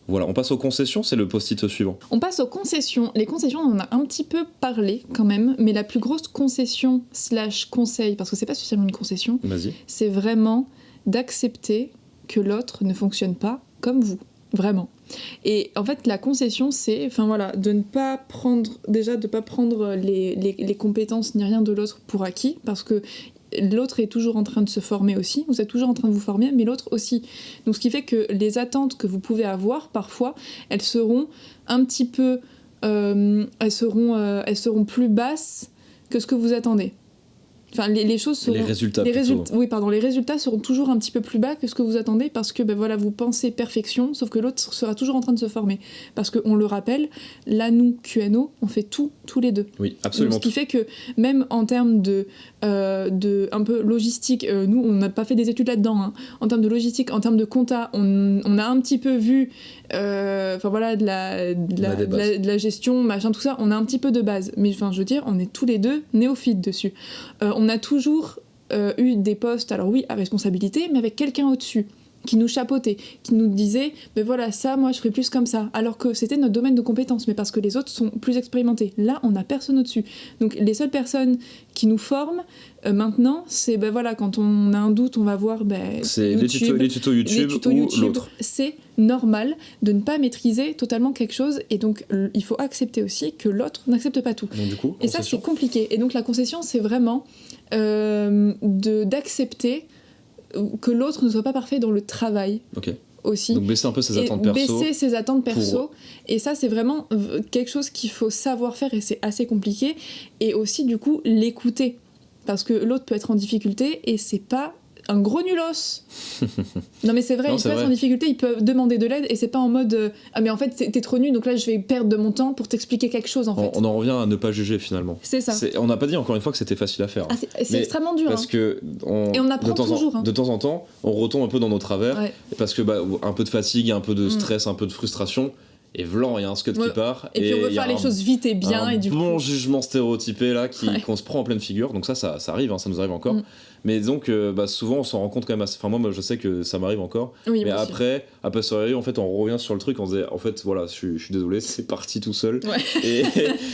Voilà, on passe aux concessions, c'est le post-it suivant. On passe aux concessions. Les concessions, on en a un petit peu parlé quand même, mais la plus grosse concession / conseil, parce que c'est pas spécialement une concession, c'est vraiment d'accepter que l'autre ne fonctionne pas comme vous. Vraiment. Et en fait, la concession, c'est de ne pas prendre les compétences ni rien de l'autre pour acquis, parce que l'autre est toujours en train de se former aussi, vous êtes toujours en train de vous former, mais l'autre aussi. Donc ce qui fait que les attentes que vous pouvez avoir, parfois, elles seront un petit peu... elles seront plus basses que ce que vous attendez. Enfin, les choses seront... Les résultats les résultats seront toujours un petit peu plus bas que ce que vous attendez, parce que vous pensez perfection, sauf que l'autre sera toujours en train de se former. Parce qu'on le rappelle, là, nous, QNO, on fait tout, tous les deux. Oui, absolument. Donc, ce qui fait que même en termes de un peu logistique, nous, on n'a pas fait des études là-dedans, hein. En termes de logistique, en termes de compta, on a un petit peu vu de la gestion, machin, tout ça, on a un petit peu de base. Mais je veux dire, on est tous les deux néophytes dessus. On a toujours eu des postes, alors oui, à responsabilité, mais avec quelqu'un au-dessus, qui nous chapeautait, qui nous disait ça, moi je ferais plus comme ça, alors que c'était notre domaine de compétence, mais parce que les autres sont plus expérimentés. Là, on n'a personne au-dessus. Donc les seules personnes qui nous forment, maintenant, c'est quand on a un doute, on va voir c'est les tutos YouTube ou l'autre. C'est normal de ne pas maîtriser totalement quelque chose, et donc il faut accepter aussi que l'autre n'accepte pas tout. Donc, du coup, et ça, c'est compliqué. Et donc la concession, c'est vraiment d'accepter que l'autre ne soit pas parfait dans le travail. Ok. Aussi. Donc baisser un peu ses attentes perso. Baisser ses attentes perso. Et ça, c'est vraiment quelque chose qu'il faut savoir faire, et c'est assez compliqué. Et aussi, du coup, l'écouter. Parce que l'autre peut être en difficulté et c'est pas un gros nulos. Non mais c'est vrai, il peut être en difficulté, il peut demander de l'aide, et c'est pas en mode ah mais en fait t'es trop nul, donc là je vais perdre de mon temps pour t'expliquer quelque chose en fait. On en revient à ne pas juger finalement. C'est ça. On n'a pas dit encore une fois que c'était facile à faire. Ah, c'est extrêmement dur. Parce que et on apprend toujours. De temps en temps, on retombe un peu dans nos travers, parce que un peu de fatigue, un peu de stress, un peu de frustration. Et vlan, il y a un scud qui part. Et puis on veut faire les choses vite et bien. Et du bon jugement stéréotypé là qu'on se prend en pleine figure. Donc ça arrive, ça nous arrive encore. Mais donc souvent on s'en rend compte quand même assez... Enfin moi je sais que ça m'arrive encore. Oui, mais après, à posteriori, en fait on revient sur le truc, on se dit en fait voilà, je suis désolé, c'est parti tout seul.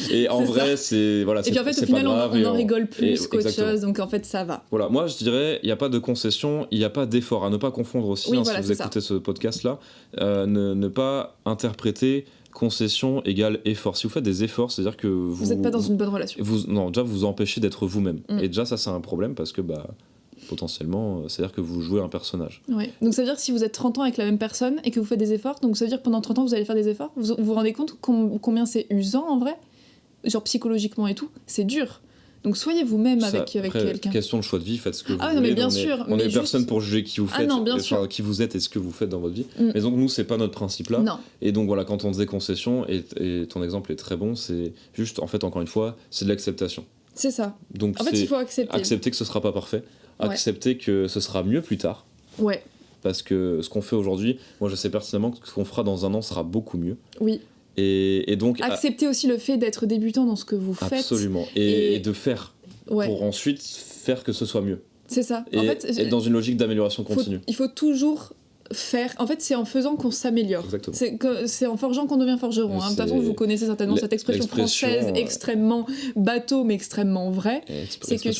Et en vrai c'est... Voilà, et puis en fait au final on en rigole plus qu'autre chose, donc en fait ça va. Voilà, moi je dirais, il n'y a pas de concession, il n'y a pas d'effort. À ne pas confondre aussi, si vous écoutez ce podcast là, ne pas interpréter concession égale effort. Si vous faites des efforts, c'est-à-dire que vous n'êtes pas dans une bonne relation. Déjà vous empêchez d'être vous-même. Et déjà ça c'est un problème, parce que potentiellement c'est-à-dire que vous jouez un personnage. Ouais. Donc ça veut dire que si vous êtes 30 ans avec la même personne et que vous faites des efforts, donc ça veut dire que pendant 30 ans vous allez faire des efforts, vous vous rendez compte combien c'est usant en vrai, genre psychologiquement et tout, c'est dur. Donc soyez vous-même avec quelqu'un. Question de choix de vie, faites ce que vous voulez. Non, mais bien sûr. On n'est personne pour juger qui vous faites, qui vous êtes et ce que vous faites dans votre vie. Mais donc nous, c'est pas notre principe là. Non. Et donc voilà, quand on dit concession, et ton exemple est très bon, c'est juste, en fait, encore une fois, c'est de l'acceptation. C'est ça. Donc en fait, il faut accepter. Accepter que ce sera pas parfait, accepter que ce sera mieux plus tard. Ouais. Parce que ce qu'on fait aujourd'hui, moi je sais pertinemment que ce qu'on fera dans un an sera beaucoup mieux. Oui. Et donc accepter aussi le fait d'être débutant dans ce que vous faites. Absolument. Et de faire pour ensuite faire que ce soit mieux. C'est ça. Et, en fait, et dans une logique d'amélioration continue. Il faut toujours faire. En fait, c'est en faisant qu'on s'améliore. C'est en forgeant qu'on devient forgeron. De toute façon, vous connaissez certainement cette expression française extrêmement bateau mais extrêmement vraie. C'est que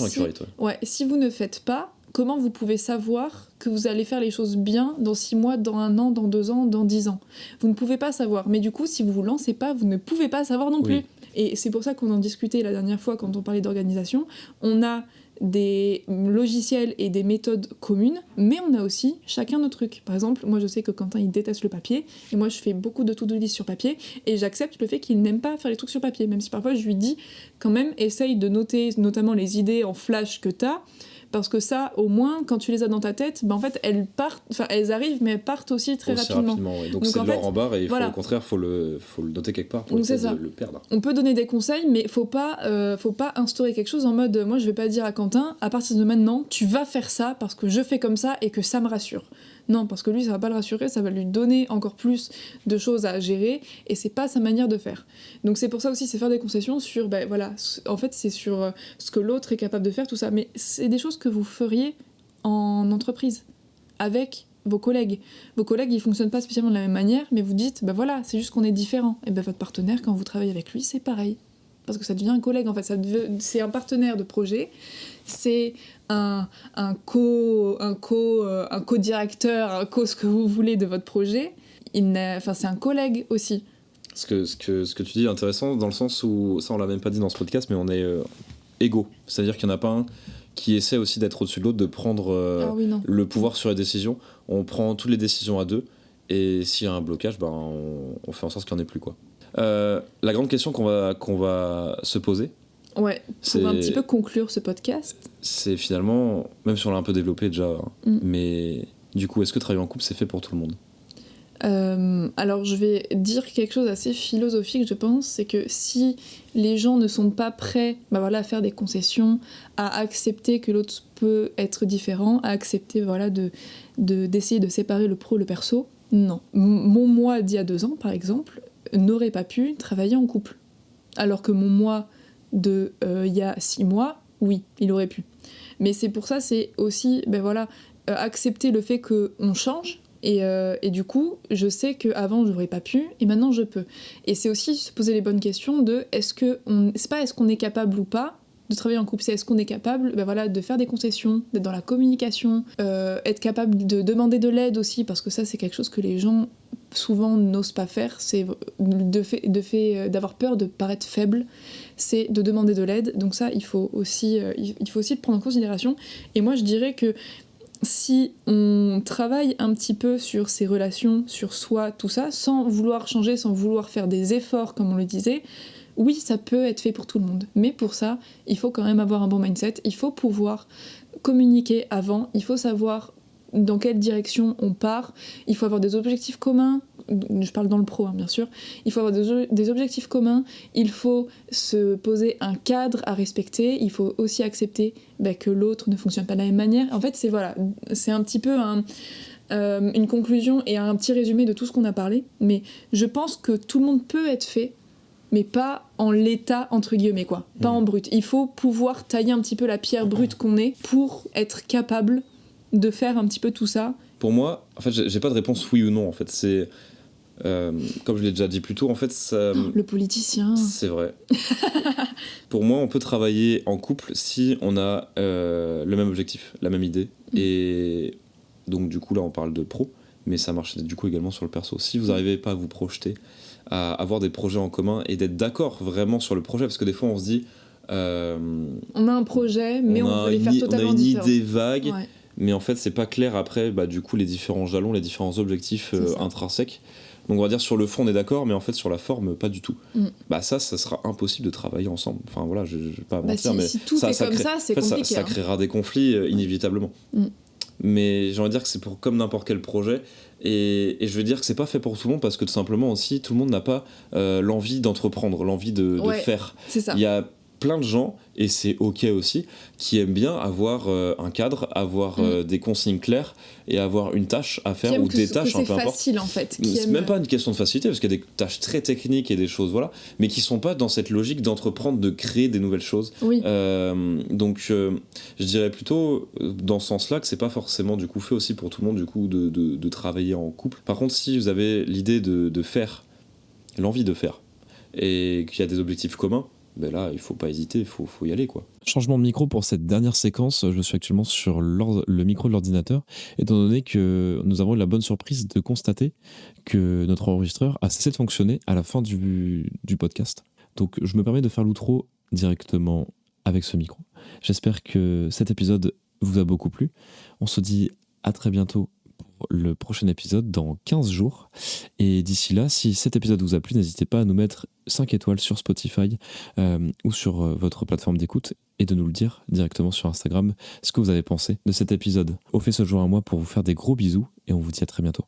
si vous ne faites pas, comment vous pouvez savoir que vous allez faire les choses bien dans 6 mois, dans 1 an, dans 2 ans, dans 10 ans? Vous ne pouvez pas savoir. Mais du coup, si vous vous lancez pas, vous ne pouvez pas savoir non plus. Et c'est pour ça qu'on en discutait la dernière fois quand on parlait d'organisation. On a des logiciels et des méthodes communes, mais on a aussi chacun nos trucs. Par exemple, moi je sais que Quentin il déteste le papier, et moi je fais beaucoup de to-do list sur papier, et j'accepte le fait qu'il n'aime pas faire les trucs sur papier, même si parfois je lui dis quand même essaye de noter notamment les idées en flash que t'as, parce que ça, au moins, quand tu les as dans ta tête, en fait, elles arrivent, mais elles partent aussi très rapidement. Donc c'est de l'or en barre, et au contraire, faut le noter quelque part pour le perdre. On peut donner des conseils, mais faut pas instaurer quelque chose en mode, moi je vais pas dire à Quentin, à partir de maintenant, tu vas faire ça parce que je fais comme ça et que ça me rassure. Non, parce que lui, ça va pas le rassurer, ça va lui donner encore plus de choses à gérer, et c'est pas sa manière de faire. Donc c'est pour ça aussi, c'est faire des concessions sur, en fait, c'est sur ce que l'autre est capable de faire, tout ça. Mais c'est des choses que vous feriez en entreprise, avec vos collègues. Vos collègues, ils fonctionnent pas spécialement de la même manière, mais vous dites, c'est juste qu'on est différents. Et votre partenaire, quand vous travaillez avec lui, c'est pareil. Parce que ça devient un collègue, en fait, c'est un partenaire de projet, c'est un co-directeur, ce que vous voulez de votre projet, c'est un collègue aussi. Ce que tu dis est intéressant dans le sens où, ça on l'a même pas dit dans ce podcast, mais on est égaux. C'est-à-dire qu'il n'y en a pas un qui essaie aussi d'être au-dessus de l'autre, de prendre le pouvoir sur les décisions. On prend toutes les décisions à deux, et s'il y a un blocage, on fait en sorte qu'il n'y en ait plus, quoi. La grande question qu'on va se poser, pour un petit peu conclure ce podcast, c'est finalement, même si on l'a un peu développé déjà, mais du coup, est-ce que travailler en couple, c'est fait pour tout le monde ? Alors je vais dire quelque chose d'assez philosophique, je pense, c'est que si les gens ne sont pas prêts à faire des concessions, à accepter que l'autre peut être différent, à accepter d'essayer de séparer le pro et le perso, non. Mon moi d'il y a 2 ans, par exemple, n'aurait pas pu travailler en couple. Alors que mon moi de il y a 6 mois, oui, il aurait pu. Mais c'est pour ça, c'est aussi accepter le fait qu'on change, et du coup, je sais qu'avant j'aurais pas pu, et maintenant je peux. Et c'est aussi se poser les bonnes questions de c'est pas est-ce qu'on est capable ou pas de travailler en couple, c'est est-ce qu'on est capable de faire des concessions, d'être dans la communication, être capable de demander de l'aide aussi, parce que ça c'est quelque chose que les gens souvent n'osent pas faire, c'est d'avoir peur de paraître faible, c'est de demander de l'aide. Donc ça il faut aussi le prendre en considération. Et moi je dirais que si on travaille un petit peu sur ses relations, sur soi, tout ça, sans vouloir changer, sans vouloir faire des efforts comme on le disait, oui, ça peut être fait pour tout le monde. Mais pour ça, il faut quand même avoir un bon mindset, il faut pouvoir communiquer avant, il faut savoir dans quelle direction on part, il faut avoir des objectifs communs, je parle dans le pro bien sûr, il faut avoir des objectifs communs, il faut se poser un cadre à respecter, il faut aussi accepter que l'autre ne fonctionne pas de la même manière. En fait c'est un petit peu une conclusion et un petit résumé de tout ce qu'on a parlé, mais je pense que tout le monde peut être fait, mais pas en l'état entre guillemets pas en brut. Il faut pouvoir tailler un petit peu la pierre brute qu'on est pour être capable de faire un petit peu tout ça. Pour moi, en fait, j'ai pas de réponse oui ou non. En fait, c'est comme je l'ai déjà dit plus tôt, en fait, ça. Le politicien. C'est vrai. Pour moi, on peut travailler en couple si on a le même objectif, la même idée. Et donc, du coup, là, on parle de pro, mais ça marche du coup également sur le perso. Si vous n'arrivez pas à vous projeter, à avoir des projets en commun et d'être d'accord vraiment sur le projet, parce que des fois, on se dit. On a un projet, mais on veut les faire totalement différents. On a une idée vague. mais en fait c'est pas clair après du coup les différents jalons, les différents objectifs intrinsèques. Donc on va dire sur le fond on est d'accord, mais en fait sur la forme pas du tout. Ça sera impossible de travailler ensemble. Enfin voilà, je vais pas mentir, mais si tout est comme ça, c'est compliqué. Ça créera des conflits inévitablement. Mais j'ai envie de dire que c'est pour comme n'importe quel projet, et je veux dire que c'est pas fait pour tout le monde, parce que tout simplement aussi tout le monde n'a pas l'envie d'entreprendre, l'envie de faire. C'est ça. Il y a plein de gens, et c'est ok aussi, qui aiment bien avoir un cadre, avoir des consignes claires et avoir une tâche à faire, ou des tâches un peu importantes. C'est facile en fait. C'est même pas une question de facilité, parce qu'il y a des tâches très techniques et des choses mais qui sont pas dans cette logique d'entreprendre, de créer des nouvelles choses. Donc je dirais plutôt dans ce sens là que c'est pas forcément du coup fait aussi pour tout le monde, du coup de travailler en couple. Par contre, si vous avez l'idée de faire, l'envie de faire, et qu'il y a des objectifs communs, là, il faut pas hésiter, il faut y aller, quoi. Changement de micro pour cette dernière séquence. Je suis actuellement sur le micro de l'ordinateur, étant donné que nous avons eu la bonne surprise de constater que notre enregistreur a cessé de fonctionner à la fin du podcast. Donc, je me permets de faire l'outro directement avec ce micro. J'espère que cet épisode vous a beaucoup plu. On se dit à très bientôt pour le prochain épisode dans 15 jours. Et d'ici là, si cet épisode vous a plu, n'hésitez pas à nous mettre 5 étoiles sur Spotify ou sur votre plateforme d'écoute, et de nous le dire directement sur Instagram ce que vous avez pensé de cet épisode. Au fait ce jour à moi pour vous faire des gros bisous, et on vous dit à très bientôt.